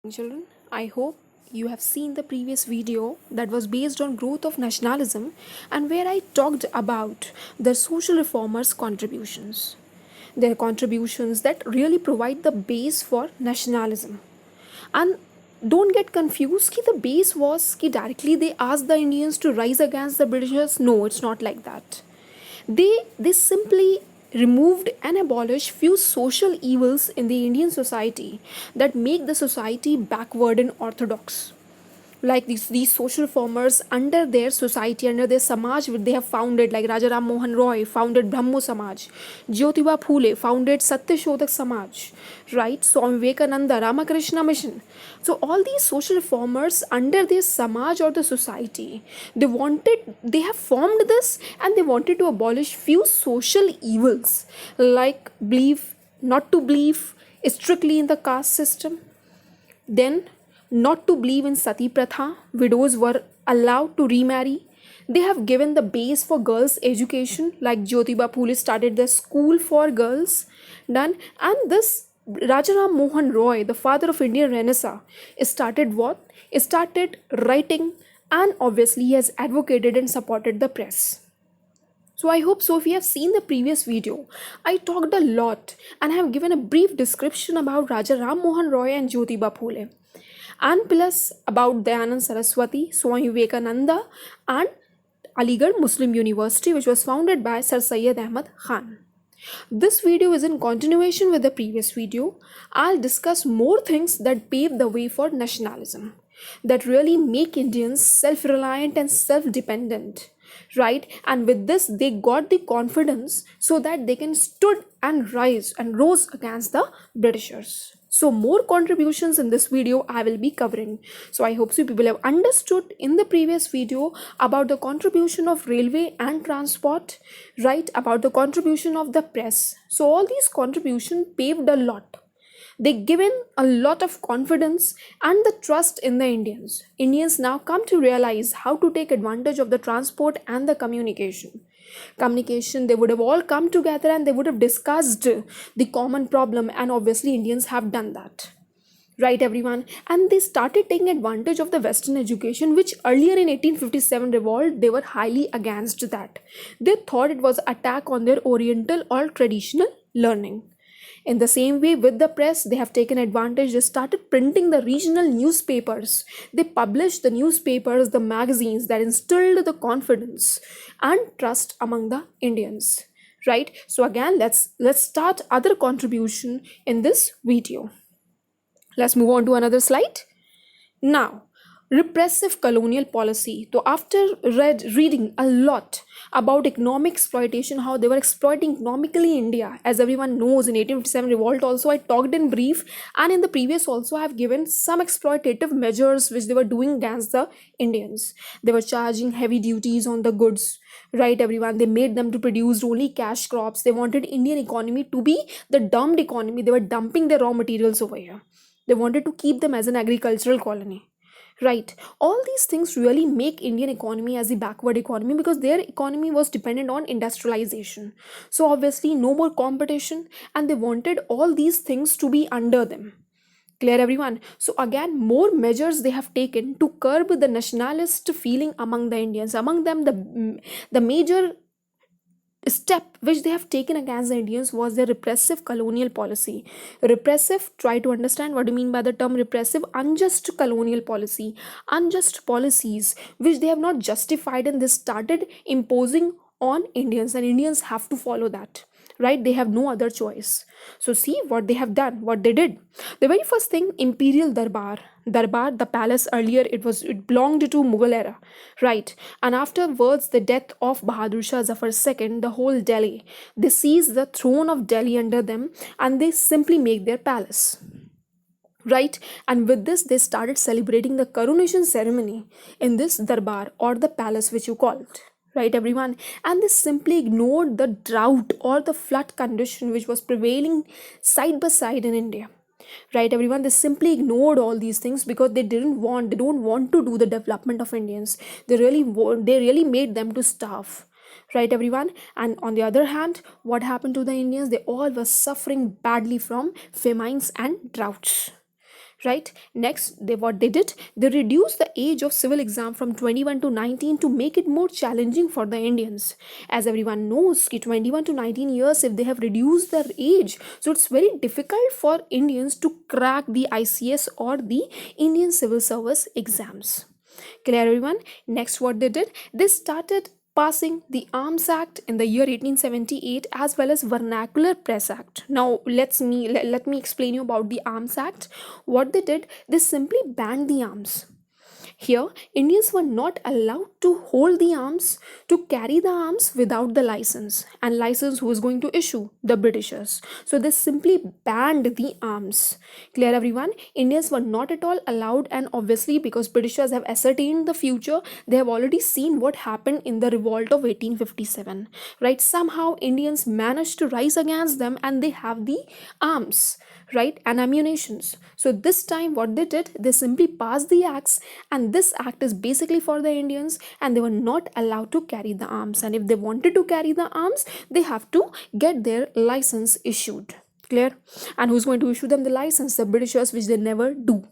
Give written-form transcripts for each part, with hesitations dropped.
Children, I hope you have seen the previous video that was based on growth of nationalism and where I talked about the social reformers' contributions. Their contributions that really provide the base for nationalism. And don't get confused कि the base was कि directly they asked the Indians to rise against the Britishers. No, it's not like that. They simply removed and abolished few social evils in the Indian society that make the society backward and orthodox, like these social reformers under their society, under their samaj which they have founded, like Rajaram Mohan Roy founded Brahmo Samaj, Jyotiba Phule founded Satyashodhak Samaj, right? Swami Vivekananda, Ramakrishna Mission. So all these social reformers under their samaj or the society, they have formed this and they wanted to abolish few social evils like belief, not to believe strictly in the caste system, then, not to believe in sati pratha, widows were allowed to remarry. They have given the base for girls' education, like Jyotiba Phule started the school for girls, done, and this Rajaram Mohan Roy, the father of Indian Renaissance, started what? Started writing, and obviously he has advocated and supported the press. So I hope so. If you have seen the previous video, I talked a lot and have given a brief description about Raja Ram Mohan Roy and Jyotiba Phule, and plus about Dayanand Saraswati, Swami Vivekananda, and Aligarh Muslim University, which was founded by Sir Syed Ahmad Khan. This video is in continuation with the previous video. I'll discuss more things that pave the way for nationalism, that really make Indians self-reliant and self-dependent, right? And with this they got the confidence so that they can stood and rise and rose against the Britishers. So more contributions in this video I will be covering. So I hope so people have understood in the previous video about the contribution of railway and transport, right? About the contribution of the press. So all these contributions paved a lot. They given a lot of confidence and the trust in the Indians. Indians now come to realize how to take advantage of the transport and the communication. They would have all come together and they would have discussed the common problem, and obviously Indians have done that, right everyone? And they started taking advantage of the western education, which earlier in 1857 revolt they were highly against that. They thought it was attack on their oriental or traditional learning. In the same way, with the press, they have taken advantage. They started printing the regional newspapers. They published the newspapers, the magazines that instilled the confidence and trust among the Indians. Right? So again, let's start other contribution in this video. Let's move on to another slide. Now, repressive colonial policy. So after reading a lot about economic exploitation, how they were exploiting economically India, as everyone knows, in 1857 revolt also I talked in brief, and in the previous also I have given some exploitative measures which they were doing against the Indians. They were charging heavy duties on the goods, right everyone? They made them to produce only cash crops. They wanted Indian economy to be the dumped economy. They were dumping their raw materials over here. They wanted to keep them as an agricultural colony, right? All these things really make Indian economy as a backward economy because their economy was dependent on industrialization. So obviously no more competition, and they wanted all these things to be under them. Clear everyone? So again, more measures they have taken to curb the nationalist feeling among the Indians. Among them, the major step which they have taken against the Indians was their repressive colonial policy. Repressive, try to understand what do you mean by the term repressive. Unjust colonial policy, unjust policies which they have not justified, and they started imposing on Indians, and Indians have to follow that, right? They have no other choice. So see what they have done, what they did. The very first thing, imperial darbar, the palace, earlier it belonged to Mughal era, right? And afterwards the death of Bahadur Shah Zafar II, the whole Delhi, they seize the throne of Delhi under them, and they simply make their palace, right? And with this they started celebrating the coronation ceremony in this darbar or the palace which you called, right everyone? And they simply ignored the drought or the flood condition which was prevailing side by side in India, right everyone? They simply ignored all these things because they don't want to do the development of Indians. They really made them to starve, right everyone? And on the other hand, what happened to the Indians? They all were suffering badly from famines and droughts, right? Next, what they did, they reduced the age of civil exam from 21 to 19 to make it more challenging for the Indians. As everyone knows, 21 to 19 years, if they have reduced their age, so it's very difficult for Indians to crack the ICS or the Indian civil service exams. Clear, everyone? Next, what they did, they started passing the Arms Act in the year 1878 as well as Vernacular Press Act. Now let me explain you about the Arms Act. What they did, they simply banned the arms. Here, Indians were not allowed to hold the arms, to carry the arms without the license. And license who was going to issue? The Britishers. So they simply banned the arms. Clear, everyone? Indians were not at all allowed, and obviously because Britishers have ascertained the future, they have already seen what happened in the revolt of 1857. Right? Somehow Indians managed to rise against them and they have the arms, right, and ammunitions. So this time what they did, they simply passed the acts, and this act is basically for the Indians, and they were not allowed to carry the arms, and if they wanted to carry the arms, they have to get their license issued. Clear? And who's going to issue them the license? The Britishers, which they never do.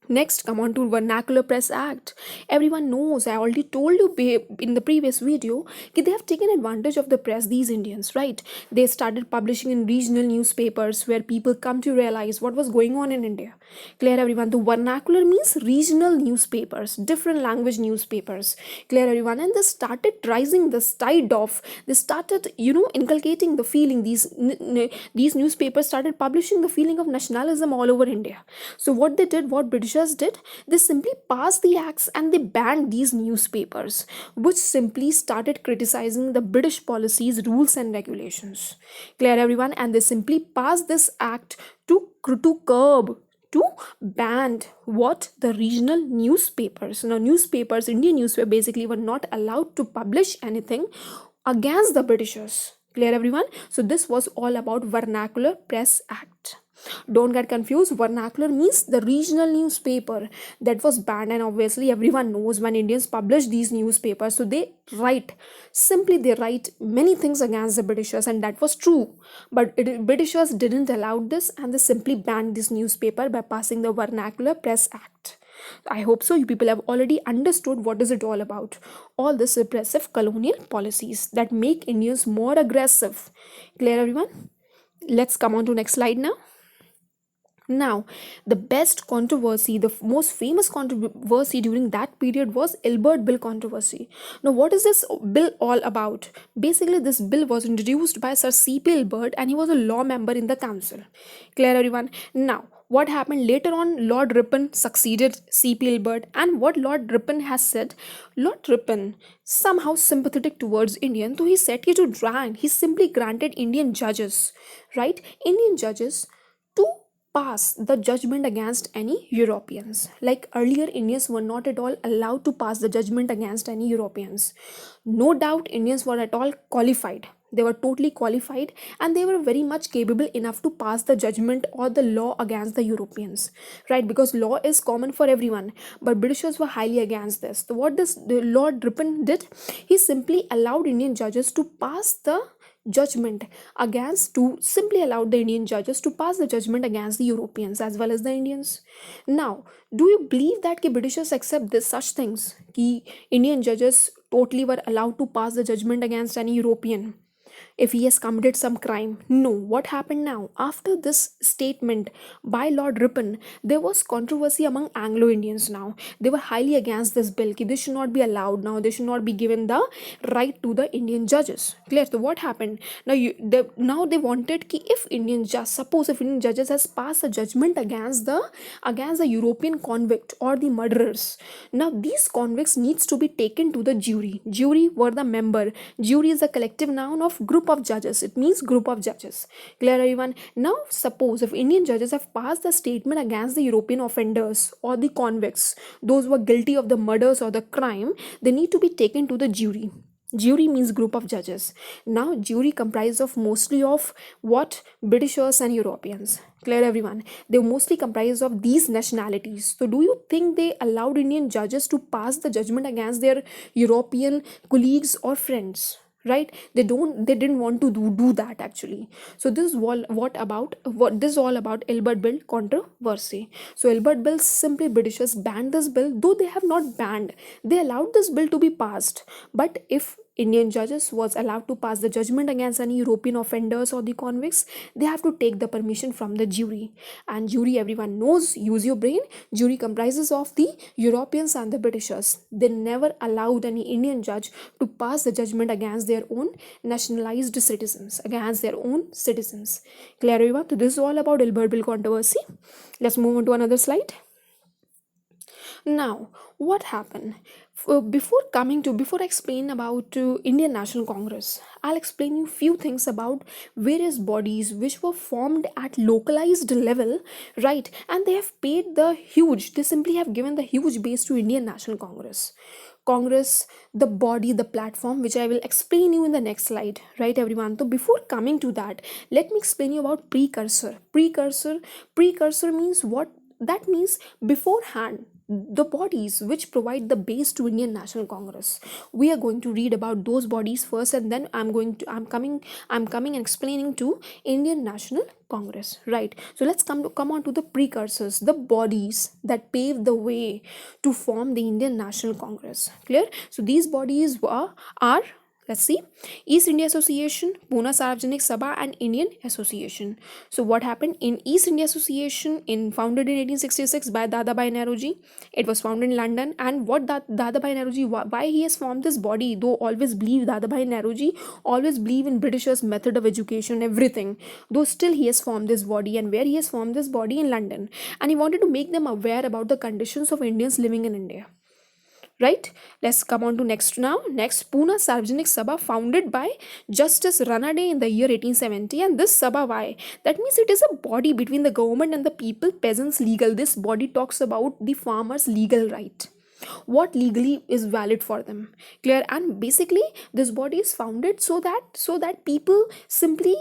Next, come on to Vernacular Press Act. Everyone knows, I already told you in the previous video, that they have taken advantage of the press, these Indians, right? They started publishing in regional newspapers where people come to realize what was going on in India. Clear, everyone? The vernacular means regional newspapers, different language newspapers. Clear, everyone? And they started rising this tide of, they started, inculcating the feeling, these newspapers started publishing the feeling of nationalism all over India. So what they did, what British did, they simply passed the acts and they banned these newspapers, which simply started criticizing the British policies, rules and regulations. Clear, everyone? And they simply passed this act to curb, to ban what? The regional newspapers. Now newspapers, Indian newspapers basically were not allowed to publish anything against the Britishers. Clear, everyone? So this was all about Vernacular Press Act. Don't get confused. Vernacular means the regional newspaper that was banned, and obviously everyone knows when Indians publish these newspapers, so they write many things against the Britishers, and that was true. But Britishers didn't allow this, and they simply banned this newspaper by passing the Vernacular Press Act. I hope so you people have already understood what is it all about. All this repressive colonial policies that make Indians more aggressive. Clear, everyone? Let's come on to next slide now. Now, the best controversy, the most famous controversy during that period was Ilbert Bill controversy. Now, what is this bill all about? Basically, this bill was introduced by Sir C.P. Ilbert, and he was a law member in the council. Clear, everyone? Now, what happened later on? Lord Ripon succeeded C.P. Ilbert, and what Lord Ripon has said, Lord Ripon, somehow sympathetic towards Indian, so he said he simply granted Indian judges, right? Indian judges to pass the judgment against any Europeans. Like earlier, Indians were not at all allowed to pass the judgment against any Europeans. No doubt, Indians were at all qualified. They were totally qualified, and they were very much capable enough to pass the judgment or the law against the Europeans, right? Because law is common for everyone, but Britishers were highly against this. So what the Lord Ripon did? He simply allowed Indian judges to pass the judgment against, to simply allow the Indian judges to pass the judgment against the Europeans as well as the Indians. Now, do you believe that ki Britishers accept this such things? Ki Indian judges totally were allowed to pass the judgment against any European if he has committed some crime? No. What happened now? After this statement by Lord Ripon, there was controversy among Anglo-Indians now. They were highly against this bill. This should not be allowed now. They should not be given the right to the Indian judges. Clear? So what happened? Now they wanted ki if Indian judges has passed a judgment against the European convict or the murderers, now these convicts needs to be taken to the jury. Jury were the member. Jury is a collective noun of group of judges. It means group of judges. Clear, everyone? Now suppose if Indian judges have passed the statement against the European offenders or the convicts, those who are guilty of the murders or the crime, they need to be taken to the jury. Jury means group of judges. Now jury comprises of mostly of what? Britishers and Europeans. Clear, everyone? They mostly comprise of these nationalities. So do you think they allowed Indian judges to pass the judgment against their European colleagues or friends? right? They didn't want to do that actually. So this is what this is all about Albert Bill controversy. So Albert Bill, simply Britishers banned this bill, though they have not banned, they allowed this bill to be passed. But if Indian judges was allowed to pass the judgment against any European offenders or the convicts, they have to take the permission from the jury. And jury, everyone knows, use your brain, jury comprises of the Europeans and the Britishers. They never allowed any Indian judge to pass the judgment against their own nationalized citizens, against their own citizens. Clear, everyone? So this is all about Albert Bill controversy. Let's move on to another slide. Now, what happened? Before I explain about Indian National Congress, I'll explain you few things about various bodies which were formed at localized level, right? And they have paid the huge. They simply have given the huge base to Indian National Congress. Congress, the body, the platform, which I will explain you in the next slide, right, everyone? So before coming to that, let me explain you about precursor. Precursor means what? That means beforehand, the bodies which provide the base to Indian National Congress. We are going to read about those bodies first, and then I'm coming and explaining to Indian National Congress, right? So let's come on to the precursors, the bodies that paved the way to form the Indian National Congress. Clear? So these bodies are, let's see, East India Association, Pune Sarvajanik Sabha, and Indian Association. So what happened in East India Association, founded in 1866 by Dadabhai Nehruji? It was founded in London. And what Dadabhai Nehruji, why he has formed this body? Though always believe Dadabhai Nehruji always believe in Britishers' method of education, everything. Though still he has formed this body, and where he has formed this body? In London. And he wanted to make them aware about the conditions of Indians living in India. Right? Let's come on to next now. Next, Pune Sarvajanik Sabha, founded by Justice Ranade in the year 1870. And this Sabha, why? That means it is a body between the government and the people, peasants legal. This body talks about the farmers' legal right, what legally is valid for them. Clear? And basically this body is founded so that people simply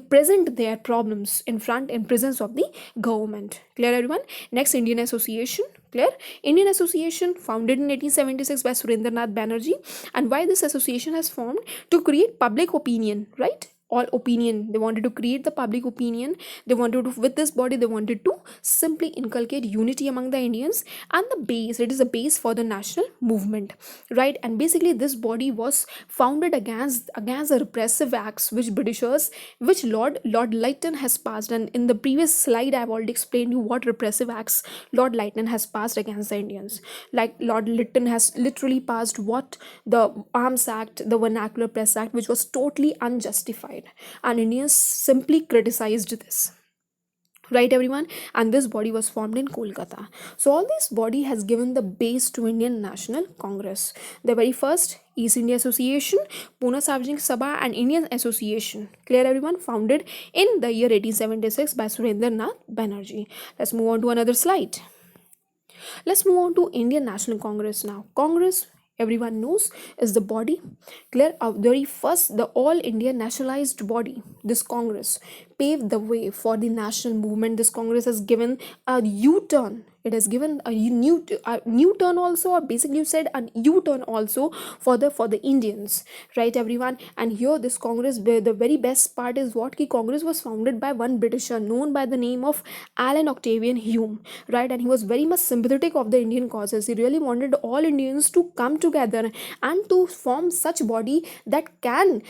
present their problems in presence of the government. Clear, everyone? Next, Indian Association. Clear? Indian Association, founded in 1876 by Surendranath Banerjee. And why this association has formed? To create public opinion, right? All opinion, they wanted to create the public opinion. They wanted to, with this body, they wanted to simply inculcate unity among the Indians, and the base, it is a base for the national movement, right? And basically this body was founded against the repressive acts which Lord Lytton has passed. And in the previous slide I've already explained you what repressive acts Lord Lytton has passed against the Indians. Like Lord Lytton has literally passed what? The Arms Act, the Vernacular Press Act, which was totally unjustified, and Indians simply criticized this, right, everyone? And this body was formed in Kolkata. So all this body has given the base to Indian National Congress. The very first, East India Association, Pune Sarvajanik Sabha, and Indian Association. Clear, everyone? Founded in the year 1876 by Surendranath Banerjee. Let's move on to another slide. Let's move on to Indian National Congress now. Congress, everyone knows, is the body. Clear? The very first, the all India nationalized body, this Congress, paved the way for the national movement. This Congress has given a U-turn. It has given a new turn also, or basically you said a U-turn also for the Indians, right, everyone? And here this Congress, the very best part is what ki Congress was founded by one Britisher known by the name of Allan Octavian Hume, right? And he was very much sympathetic of the Indian causes. He really wanted all Indians to come together and to form such body that can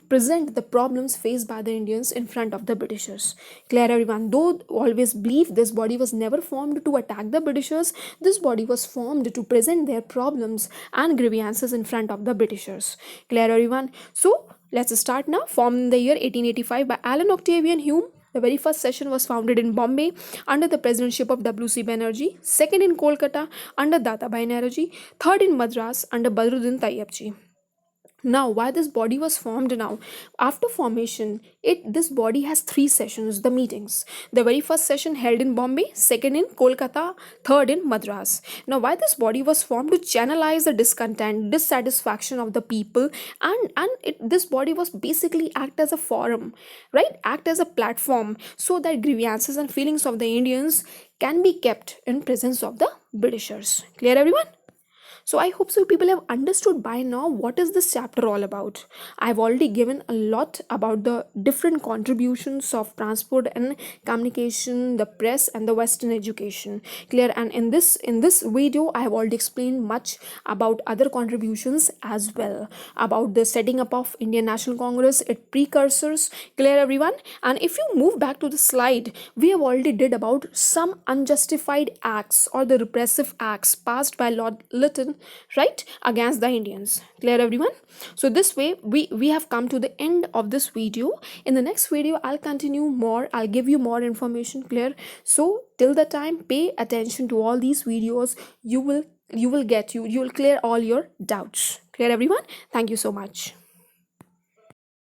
present the problems faced by the Indians in front of the Britishers. Clear, everyone? Though always believe this body was never formed to attack the Britishers, this body was formed to present their problems and grievances in front of the Britishers. Clear, everyone? So let's start now. Formed in the year 1885 by Allan Octavian Hume. The very first session was founded in Bombay under the presidentship of W.C. Banerjee, second in Kolkata under Dadabhai Nehruji, third in Madras under Badruddin Tayyabji. Now, why this body was formed now? After formation, this body has 3 sessions, the meetings. The very first session held in Bombay, second in Kolkata, third in Madras. Now, why this body was formed? To channelize the discontent, dissatisfaction of the people, and this body was basically act as a forum, right? Act as a platform so that grievances and feelings of the Indians can be kept in presence of the Britishers. Clear, everyone? So I hope so people have understood by now what is this chapter all about. I've already given a lot about the different contributions of transport and communication, the press and the western education. Clear? And in this video I have already explained much about other contributions as well, about the setting up of Indian National Congress, its precursors. Clear everyone? And if you move back to the slide, we have already did about some unjustified acts or the repressive acts passed by Lord Lytton, right, against the Indians. Clear everyone? So this way we have come to the end of this video. In the next video I'll continue more, I'll give you more information. Clear? So till the time, pay attention to all these videos. You will clear all your doubts. Clear everyone? Thank you so much.